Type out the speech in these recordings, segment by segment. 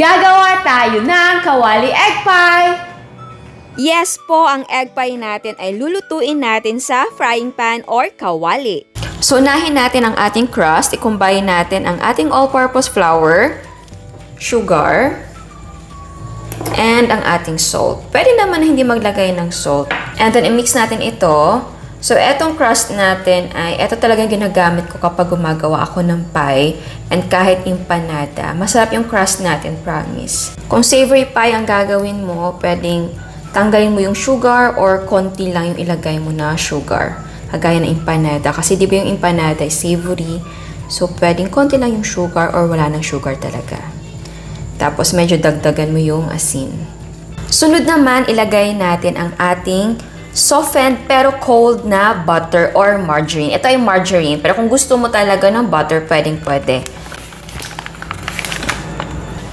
Gagawa tayo ng Kawali Egg Pie! Yes po, ang egg pie natin ay lulutuin natin sa frying pan or kawali. So, unahin natin ang ating crust. I-combine natin ang ating all-purpose flour, sugar, and ang ating salt. Pwede naman hindi maglagay ng salt. And then, i-mix natin ito. So, etong crust natin ay, ito talagang ginagamit ko kapag gumagawa ako ng pie and kahit empanada. Masarap yung crust natin, promise. Kung savory pie ang gagawin mo, pwedeng tanggalin mo yung sugar or konti lang yung ilagay mo na sugar. Kagaya ng empanada. Kasi di ba yung empanada ay savory. So, pwedeng konti lang yung sugar or wala ng sugar talaga. Tapos, medyo dagdagan mo yung asin. Sunod naman, ilagay natin ang ating softened pero cold na butter or margarine. Ito ay margarine. Pero kung gusto mo talaga ng butter, pwede.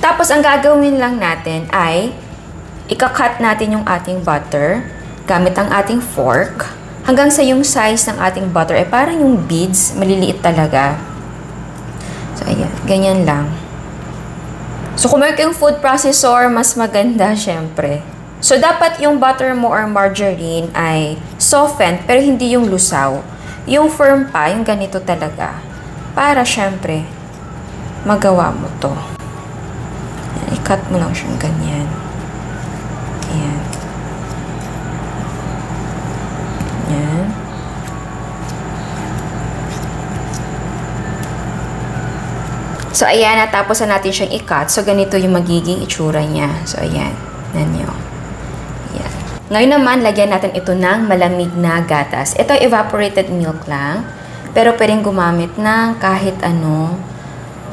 Tapos, ang gagawin lang natin ay ika-cut natin yung ating butter gamit ang ating fork hanggang sa yung size ng ating butter ay parang yung beads, maliliit talaga. So, ayan. Ganyan lang. So, kung meron kayong food processor, mas maganda, syempre. So, dapat yung butter mo or margarine ay softened pero hindi yung lusaw. Yung firm pa, yung ganito talaga. Para, syempre, magawa mo to. I-cut mo lang siyang ganyan. Ayan. Ayan. So, ayan. Natapos na natin siyang i-cut. So, ganito yung magiging itsura niya. So, ayan. Nanyo. Ayan. Ngayon naman, lagyan natin ito ng malamig na gatas. Ito ay evaporated milk lang. Pero pwedeng gumamit ng kahit ano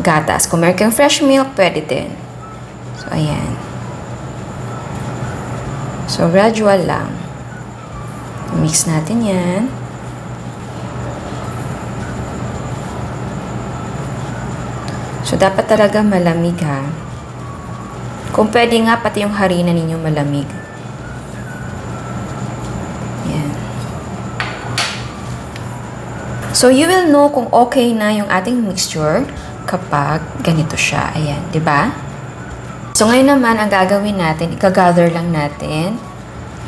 gatas. Kung meron kang fresh milk, pwede din. So, ayan. So, gradual lang. Mix natin yan. So, dapat talaga malamig ha. Kung pwede nga, pati yung harina ninyo malamig. Yan. So, you will know kung okay na yung ating mixture kapag ganito siya. Ayan, di ba? So, ngayon naman, ang gagawin natin, ika-gather lang natin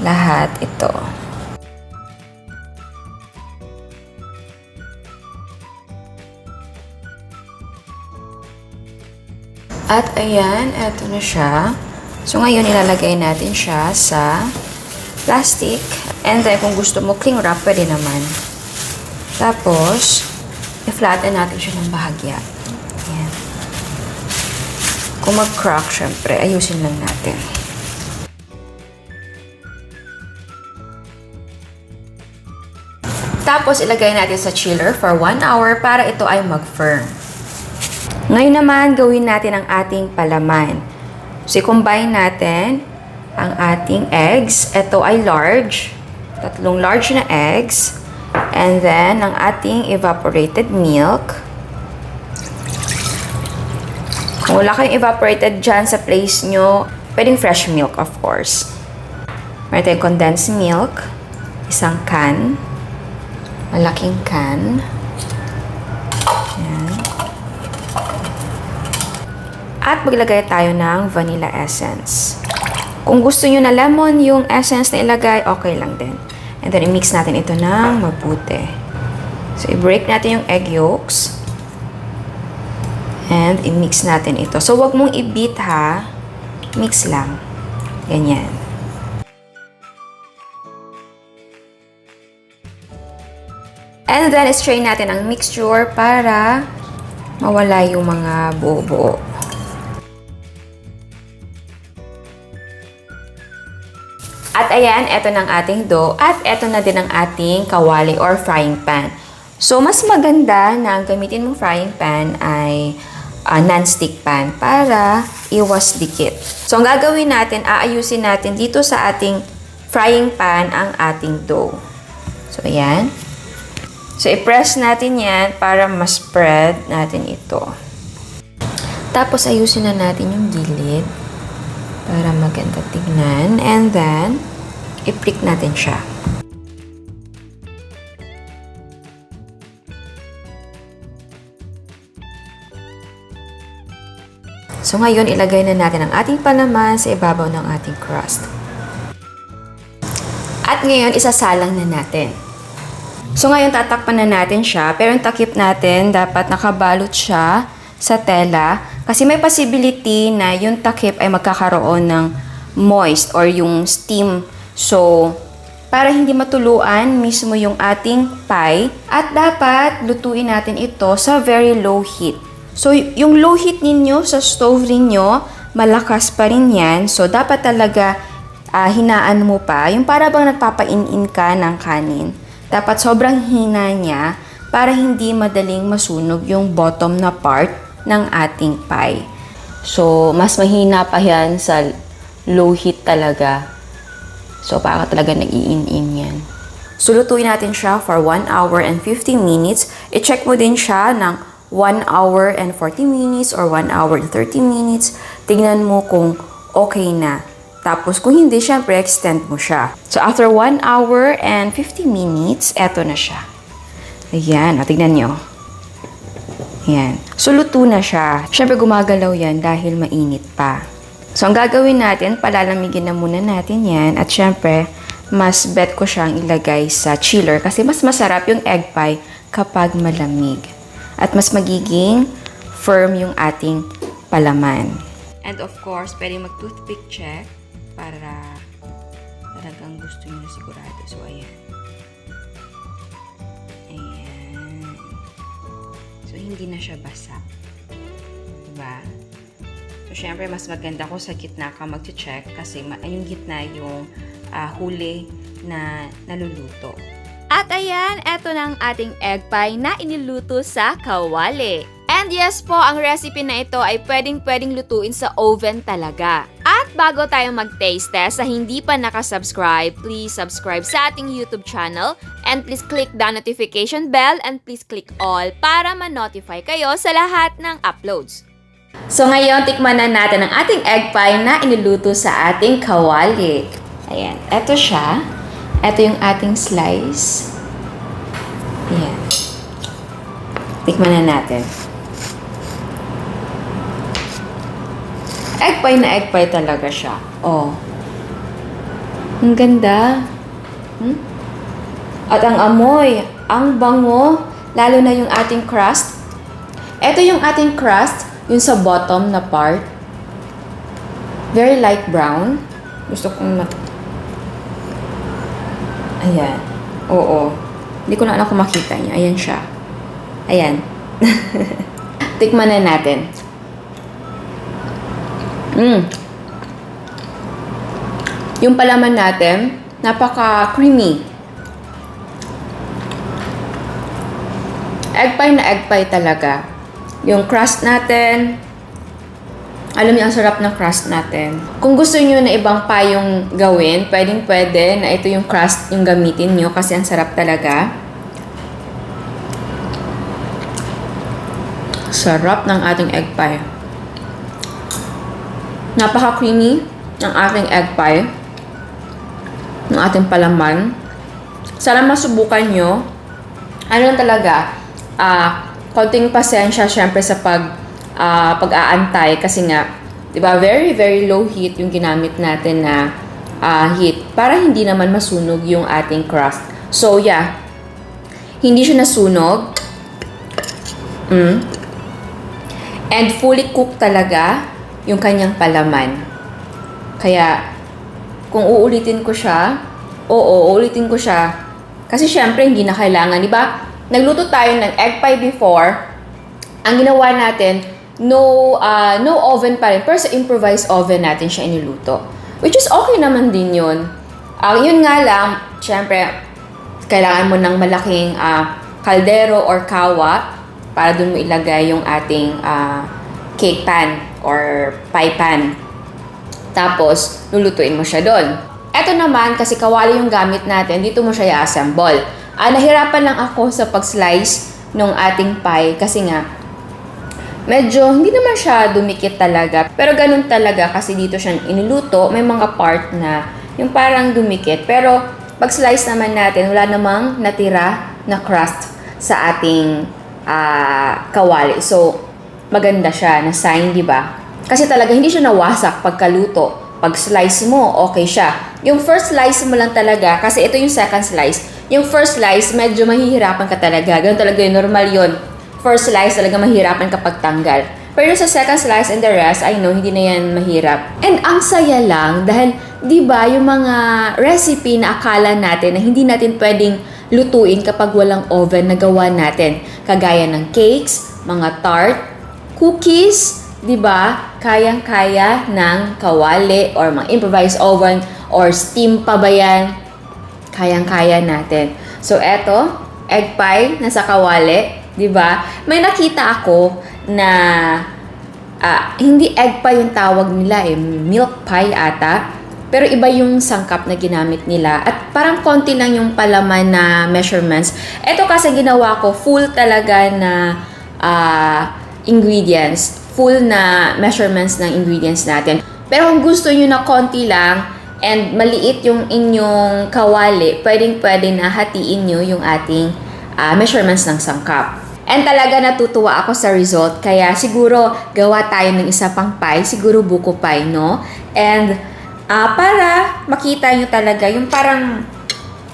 lahat ito. At ayan, eto na siya. So, ngayon, ilalagay natin siya sa plastic. And then, kung gusto mo cling wrap, pwede naman. Tapos, i-flatten natin siya ng bahagya. Ayan. Kung mag-crack, syempre, ayusin lang natin. Tapos, ilagay natin sa chiller for 1 hour para ito ay mag-firm. Ngayon naman, gawin natin ang ating palaman. So, i-combine natin ang ating eggs. Ito ay large. 3 large na eggs. And then, ang ating evaporated milk. Kung wala kayong evaporated dyan sa place nyo, pwedeng fresh milk, of course. Meron tayong condensed milk. 1 can. Malaking can. Ayan. At maglagay tayo ng vanilla essence. Kung gusto nyo na lemon yung essence na ilagay, okay lang din. And then, i-mix natin ito ng mabuti. So, i-break natin yung egg yolks. And, i-mix natin ito. So, wag mong i-beat ha. Mix lang. Ganyan. And then, strain natin ang mixture para mawala yung mga buo-buo. At ayan, eto ng ating dough. At eto na din ang ating kawali or frying pan. So, mas maganda na ang gamitin mong frying pan ay non-stick pan para iwas dikit. So, ang gagawin natin, aayusin natin dito sa ating frying pan ang ating dough. So, ayan. So, i-press natin yan para ma-spread natin ito. Tapos, ayusin na natin yung gilid para maganda tignan. And then, i-prick natin siya. So ngayon, ilagay na natin ang ating palaman sa ibabaw ng ating crust. At ngayon, isasalang na natin. So ngayon, tatakpan na natin siya. Pero yung takip natin, dapat nakabalot siya sa tela. Kasi may possibility na yung takip ay magkakaroon ng moist or yung steam. So, para hindi matuluan mismo yung ating pie. At dapat lutuin natin ito sa very low heat. So, yung low heat ninyo sa stove ninyo, malakas pa rin yan. So, dapat talaga hinaan mo pa. Yung para bang nagpapainin ka ng kanin. Dapat sobrang hina niya para hindi madaling masunog yung bottom na part ng ating pie. So, mas mahina pa yan sa low heat talaga. So, para talaga nag-iin-in yan. So, lutuin natin siya for 1 hour and 50 minutes. I-check mo din siya ng 1 hour and 40 minutes or 1 hour and 30 minutes. Tingnan mo kung okay na. Tapos, kung hindi, syempre, extend mo siya. So, after 1 hour and 50 minutes, eto na siya. Ayan, o, tignan nyo. Ayan. So, luto na siya. Syempre, gumagalaw yan dahil mainit pa. So, ang gagawin natin, palalamigin na muna natin yan. At syempre, mas bet ko siyang ilagay sa chiller kasi mas masarap yung egg pie kapag malamig. At mas magiging firm yung ating palaman. And of course, pwede mag-toothpick check para talagang gusto nyo na sigurado. So, ayan. Ayan. So, hindi na siya basa. Diba? So, syempre, mas maganda ko sa gitna ka mag-check kasi yung gitna yung huli na naluluto. At ayan, eto na ang ating egg pie na iniluto sa kawali. And yes po, ang recipe na ito ay pwedeng lutuin sa oven talaga. At bago tayo mag-taste test, sa hindi pa nakasubscribe, please subscribe sa ating YouTube channel and please click the notification bell and please click all para ma-notify kayo sa lahat ng uploads. So ngayon, tikman na natin ang ating egg pie na iniluto sa ating kawali. Ayan, eto siya. Eto yung ating slice. Ayan. Tikman na natin. Egg pie talaga siya. Oh. Ang ganda. At ang amoy, ang bango, lalo na yung ating crust. Eto yung ating crust, yung sa bottom na part. Very light brown. Gusto kong Ayan. Oo. Hindi ko na alam kung makita niya. Ayan siya. Ayan. Tikman na natin. Yung palaman natin, napaka-creamy. Egg pie na egg pie talaga. Yung crust natin, alam niyo, ang sarap ng crust natin. Kung gusto niyo na ibang pie yung gawin, pwede na ito yung crust yung gamitin niyo kasi ang sarap talaga. Sarap ng ating egg pie. Napaka-creamy ng ating egg pie. Ng ating palaman. Sana masubukan nyo. Ano lang talaga, konting pasensya syempre sa pag-aantay kasi nga, 'di ba, very low heat yung ginamit natin na heat para hindi naman masunog yung ating crust. So yeah, hindi siya nasunog. And fully cooked talaga yung kanyang palaman. Kaya kung uulitin ko siya, uulitin ko siya kasi syempre hindi na kailangan, 'di ba? Nagluto tayo ng egg pie before. Ang ginawa natin, no oven pa rin. Pero sa improvised oven natin siya iniluto. Which is okay naman din yun. Yun nga lang, syempre, kailangan mo ng malaking kaldero or kawa para dun mo ilagay yung ating cake pan or pie pan. Tapos, lulutuin mo siya doon. Eto naman, kasi kawali yung gamit natin, dito mo siya i-assemble. Nahirapan lang ako sa pag-slice ng ating pie kasi nga, medyo hindi naman siya dumikit talaga. Pero ganun talaga kasi dito siya iniluto. May mga part na yung parang dumikit. Pero pag-slice naman natin, wala namang natira na crust sa ating kawali. So, maganda siya na sign, di ba? Kasi talaga hindi siya nawasak pagkaluto. Pag slice mo, okay siya. Yung first slice mo lang talaga, kasi ito yung second slice. Yung first slice, medyo mahihirapan ka talaga. Ganun talaga yung normal yun. First slice, talaga mahirapan kapag tanggal. Pero sa second slice and the rest, I know, hindi na yan mahirap. And ang saya lang, dahil, di ba, yung mga recipe na akala natin na hindi natin pwedeng lutuin kapag walang oven na gawa natin. Kagaya ng cakes, mga tart, cookies, di ba? Kayang-kaya ng kawali or mga improvised oven or steam pa ba yan? Kayang-kaya natin. So, eto, egg pie nasa kawali, di ba? May nakita ako na hindi egg pie yung tawag nila milk pie ata. Pero iba yung sangkap na ginamit nila at parang konti lang yung palaman na measurements. Ito kasi ginawa ko full talaga na ingredients, full na measurements ng ingredients natin. Pero kung gusto nyo na konti lang and maliit yung inyong kawali, pwedeng-pwede na hatiin nyo yung ating measurements ng sangkap. And talaga natutuwa ako sa result, kaya siguro gawa tayo ng isa pang pie, siguro buko pie, no? And para makita nyo talaga yung parang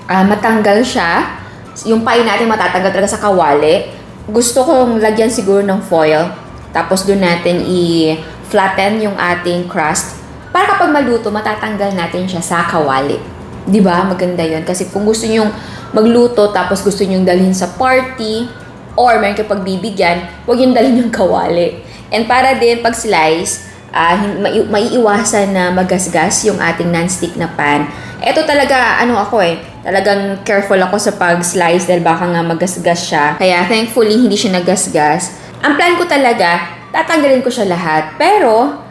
matanggal siya, yung pie natin matatanggal talaga sa kawali. Gusto kong lagyan siguro ng foil, tapos doon natin i-flatten yung ating crust para kapag maluto, matatanggal natin siya sa kawali. Diba? Maganda yun. Kasi kung gusto nyong magluto tapos gusto nyong dalhin sa party or meron kayo pagbibigyan, huwag yung dalhin yung kawali. And para din pag slice, maiiwasan na magasgas yung ating non-stick na pan. Ito talaga, talagang careful ako sa pag-slice dahil baka nga magasgas siya. Kaya thankfully, hindi siya nagasgas. Ang plan ko talaga, tatanggalin ko siya lahat. Pero,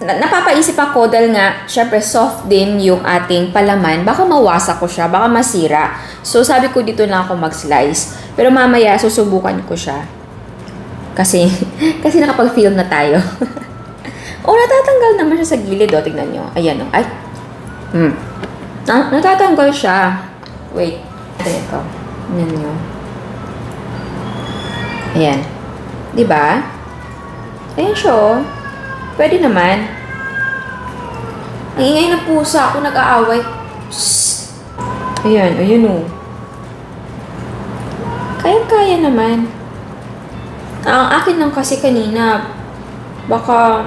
napapaisip ako dahil nga, syempre soft din yung ating palaman. Baka mawasak ko siya, baka masira. So, sabi ko dito na ako mag-slice. Pero mamaya, susubukan ko siya. Kasi nakapag-film na tayo. Natatanggal naman siya sa gilid, tignan nyo. Ayan, ay. Natatanggal siya. Wait. Ito. Tignan nyo. Ayan. Diba? Ayan siya, Pwede naman. Ang ingay ng pusa ako, nag-aaway. Shhh! Ayan, Kaya naman. Ang akin lang kasi kanina, baka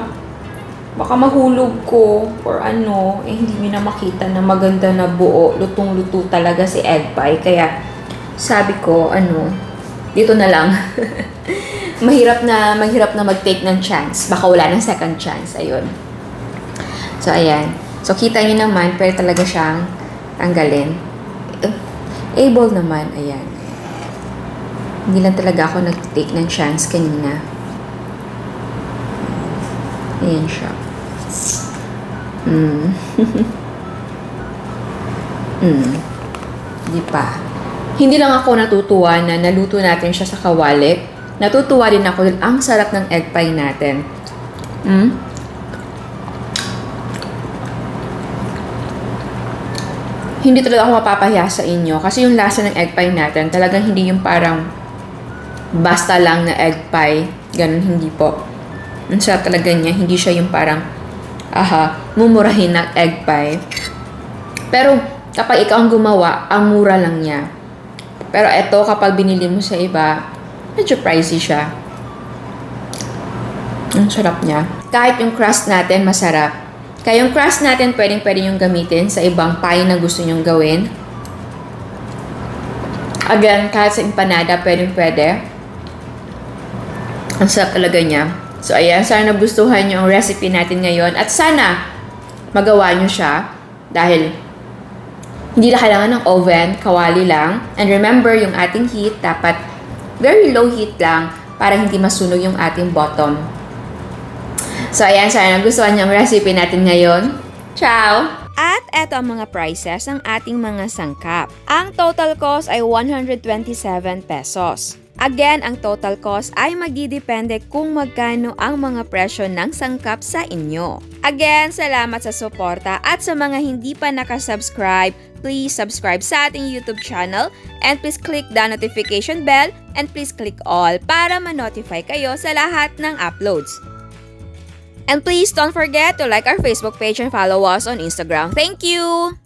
mahulog ko or hindi nyo na makita na maganda na buo, lutong-luto talaga si egg pie. Kaya sabi ko, dito na lang. mahirap na mag-take ng chance. Baka wala ng second chance. Ayun. So, ayan. So, kita nyo naman, pwede talaga siyang tanggalin. Able naman. Ayan. Hindi lang talaga ako nag-take ng chance kanina. Ayan siya. Di pa. Hindi lang ako natutuwa na naluto natin siya sa kawali. Natutuwa din ako dahil ang sarap ng egg pie natin. Hindi talaga ako mapapahiya sa inyo kasi yung lasa ng egg pie natin talagang hindi yung parang basta lang na egg pie. Ganun, hindi po. Ang sarap talaga niya. Hindi siya yung parang mumurahin na egg pie. Pero kapag ikaw ang gumawa, ang mura lang niya. Pero eto, kapag binili mo sa iba, medyo pricey siya. Ang sarap niya. Kahit yung crust natin, masarap. Kaya yung crust natin, pwede yung gamitin sa ibang pie na gusto nyong gawin. Again, kahit sa empanada, pwede. Ang sarap talaga niya. So, ayan, sana nagustuhan nyo ang recipe natin ngayon. At sana, magawa nyo siya. Dahil, hindi na kailangan ng oven, kawali lang. And remember, yung ating heat, dapat very low heat lang para hindi masunog yung ating bottom. So, ayan, sana nagustuhan nyo ang recipe natin ngayon. Ciao! At eto ang mga prices ng ating mga sangkap. Ang total cost ay 127 pesos. Again, ang total cost ay magdidepende kung magkano ang mga presyo ng sangkap sa inyo. Again, salamat sa suporta at sa mga hindi pa nakasubscribe, please subscribe sa ating YouTube channel and please click the notification bell and please click all para ma-notify kayo sa lahat ng uploads. And please don't forget to like our Facebook page and follow us on Instagram. Thank you!